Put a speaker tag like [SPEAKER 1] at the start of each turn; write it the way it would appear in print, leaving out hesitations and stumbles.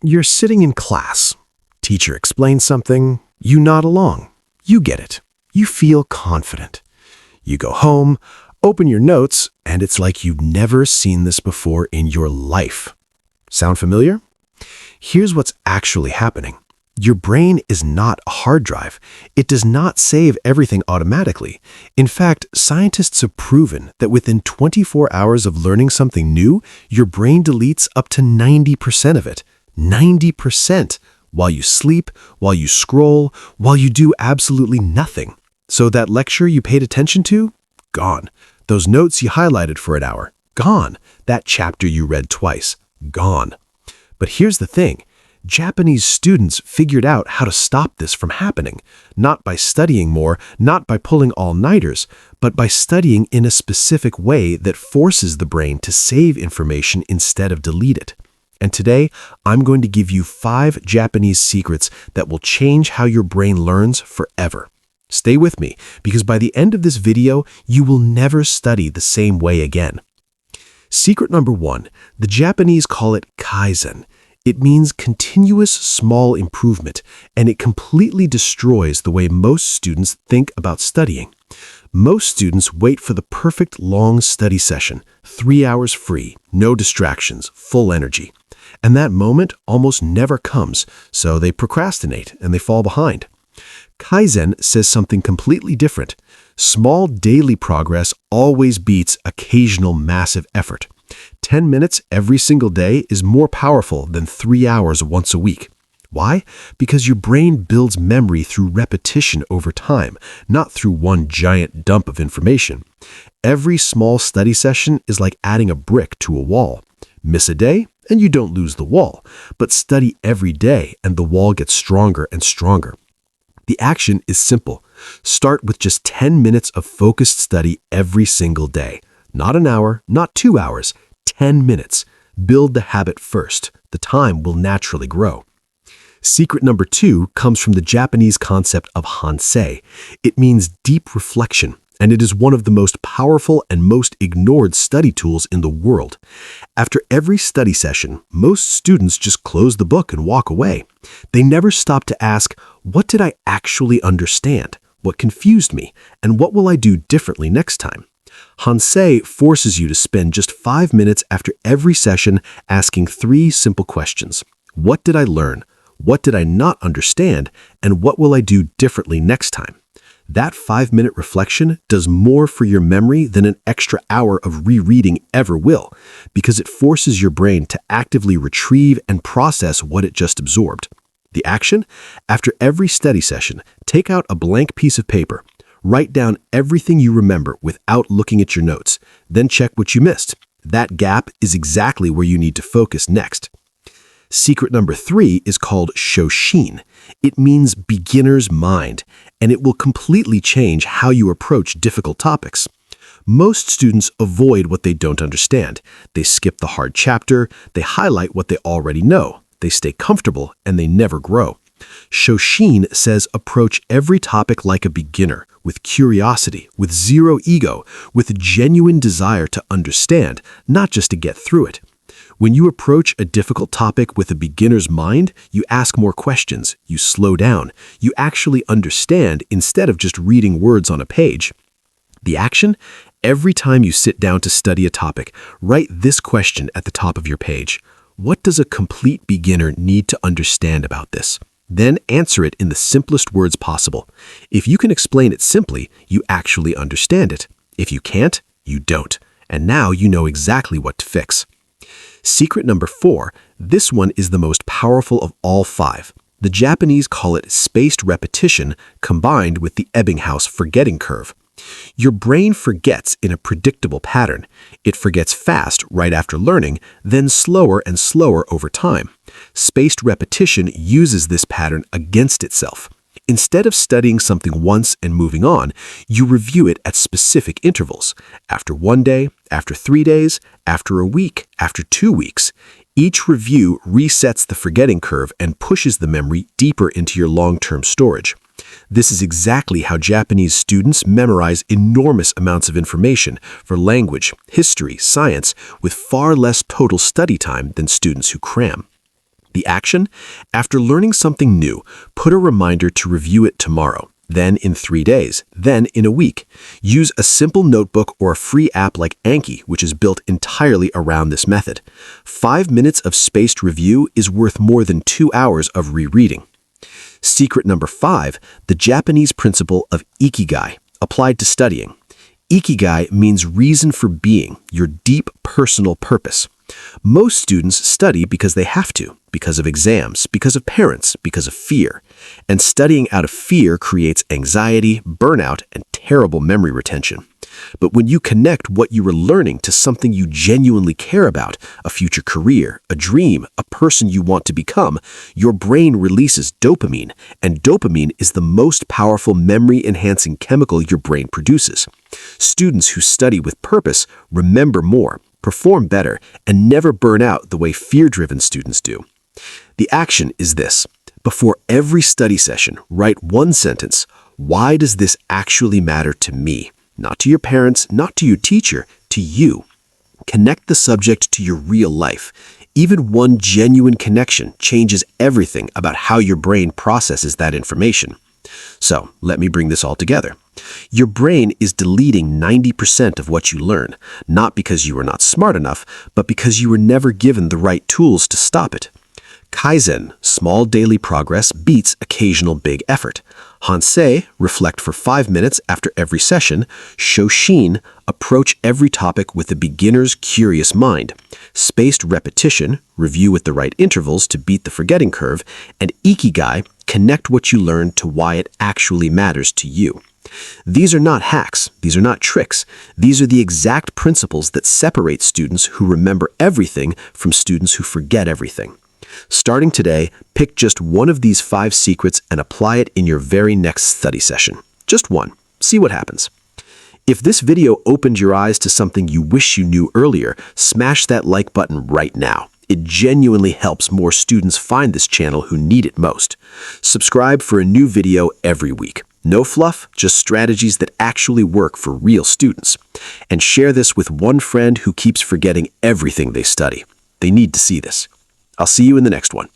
[SPEAKER 1] You're sitting in class. Teacher explains something. You nod along. You get it. You feel confident. You go home, open your notes, and it's like you've never seen this before in your life. Sound familiar? Here's what's actually happening. Your brain is not a hard drive. It does not save everything automatically. In fact, scientists have proven that within 24 hours of learning something new, your brain deletes up to 90% of it. 90%! While you sleep, while you scroll, while you do absolutely nothing. So that lecture you paid attention to? Gone. Those notes you highlighted for an hour? Gone. That chapter you read twice? Gone. But here's the thing. Japanese students figured out how to stop this from happening, not by studying more, not by pulling all-nighters, but by studying in a specific way that forces the brain to save information instead of delete it. And today, I'm going to give you 5 Japanese secrets that will change how your brain learns forever. Stay with me, because by the end of this video, you will never study the same way again. Secret number 1, the Japanese call it Kaizen. It means continuous small improvement, and it completely destroys the way most students think about studying. Most students wait for the perfect long study session, 3 hours free, no distractions, full energy. And that moment almost never comes, so they procrastinate and they fall behind. Kaizen says something completely different. Small daily progress always beats occasional massive effort. 10 minutes every single day is more powerful than 3 hours once a week. Why? Because your brain builds memory through repetition over time, not through one giant dump of information. Every small study session is like adding a brick to a wall. Miss a day, and you don't lose the wall, but study every day, and the wall gets stronger and stronger. The action is simple. Start with just 10 minutes of focused study every single day. Not an hour, not 2 hours, 10 minutes. Build the habit first. The time will naturally grow. Secret number 2 comes from the Japanese concept of Hansei. It means deep reflection, and it is one of the most powerful and most ignored study tools in the world. After every study session, most students just close the book and walk away. They never stop to ask, what did I actually understand? What confused me? And what will I do differently next time? Hansei forces you to spend just 5 minutes after every session asking 3 simple questions. What did I learn? What did I not understand? And what will I do differently next time? That 5-minute reflection does more for your memory than an extra hour of rereading ever will, because it forces your brain to actively retrieve and process what it just absorbed. The action? After every study session, take out a blank piece of paper. Write down everything you remember without looking at your notes. Then check what you missed. That gap is exactly where you need to focus next. Secret number 3 is called Shoshin. It means beginner's mind, and it will completely change how you approach difficult topics. Most students avoid what they don't understand. They skip the hard chapter, they highlight what they already know, they stay comfortable, and they never grow. Shoshin says approach every topic like a beginner, with curiosity, with zero ego, with a genuine desire to understand, not just to get through it. When you approach a difficult topic with a beginner's mind, you ask more questions, you slow down, you actually understand instead of just reading words on a page. The action? Every time you sit down to study a topic, write this question at the top of your page. What does a complete beginner need to understand about this? Then answer it in the simplest words possible. If you can explain it simply, you actually understand it. If you can't, you don't. And now you know exactly what to fix. Secret number 4, this one is the most powerful of all 5. The Japanese call it spaced repetition combined with the Ebbinghaus forgetting curve. Your brain forgets in a predictable pattern. It forgets fast right after learning, then slower and slower over time. Spaced repetition uses this pattern against itself. Instead of studying something once and moving on, you review it at specific intervals. After 1 day, after 3 days, after a week, after 2 weeks. Each review resets the forgetting curve and pushes the memory deeper into your long-term storage. This is exactly how Japanese students memorize enormous amounts of information for language, history, science, with far less total study time than students who cram. The action? After learning something new, put a reminder to review it tomorrow, then in 3 days, then in a week. Use a simple notebook or a free app like Anki, which is built entirely around this method. 5 minutes of spaced review is worth more than 2 hours of rereading. Secret number 5, the Japanese principle of Ikigai, applied to studying. Ikigai means reason for being, your deep personal purpose. Most students study because they have to, because of exams, because of parents, because of fear. And studying out of fear creates anxiety, burnout, and terrible memory retention. But when you connect what you are learning to something you genuinely care about, a future career, a dream, a person you want to become, your brain releases dopamine, and dopamine is the most powerful memory-enhancing chemical your brain produces. Students who study with purpose remember more, perform better, and never burn out the way fear-driven students do. The action is this. Before every study session, write one sentence. Why does this actually matter to me? Not to your parents, not to your teacher, to you. Connect the subject to your real life. Even one genuine connection changes everything about how your brain processes that information. So, let me bring this all together. Your brain is deleting 90% of what you learn, not because you are not smart enough, but because you were never given the right tools to stop it. Kaizen, small daily progress, beats occasional big effort. Hansei, reflect for 5 minutes after every session. Shoshin, approach every topic with a beginner's curious mind. Spaced repetition, review with the right intervals to beat the forgetting curve. And Ikigai, connect what you learn to why it actually matters to you. These are not hacks. These are not tricks. These are the exact principles that separate students who remember everything from students who forget everything. Starting today, pick just one of these 5 secrets and apply it in your very next study session. Just one. See what happens. If this video opened your eyes to something you wish you knew earlier, smash that like button right now. It genuinely helps more students find this channel who need it most. Subscribe for a new video every week. No fluff, just strategies that actually work for real students. And share this with one friend who keeps forgetting everything they study. They need to see this. I'll see you in the next one.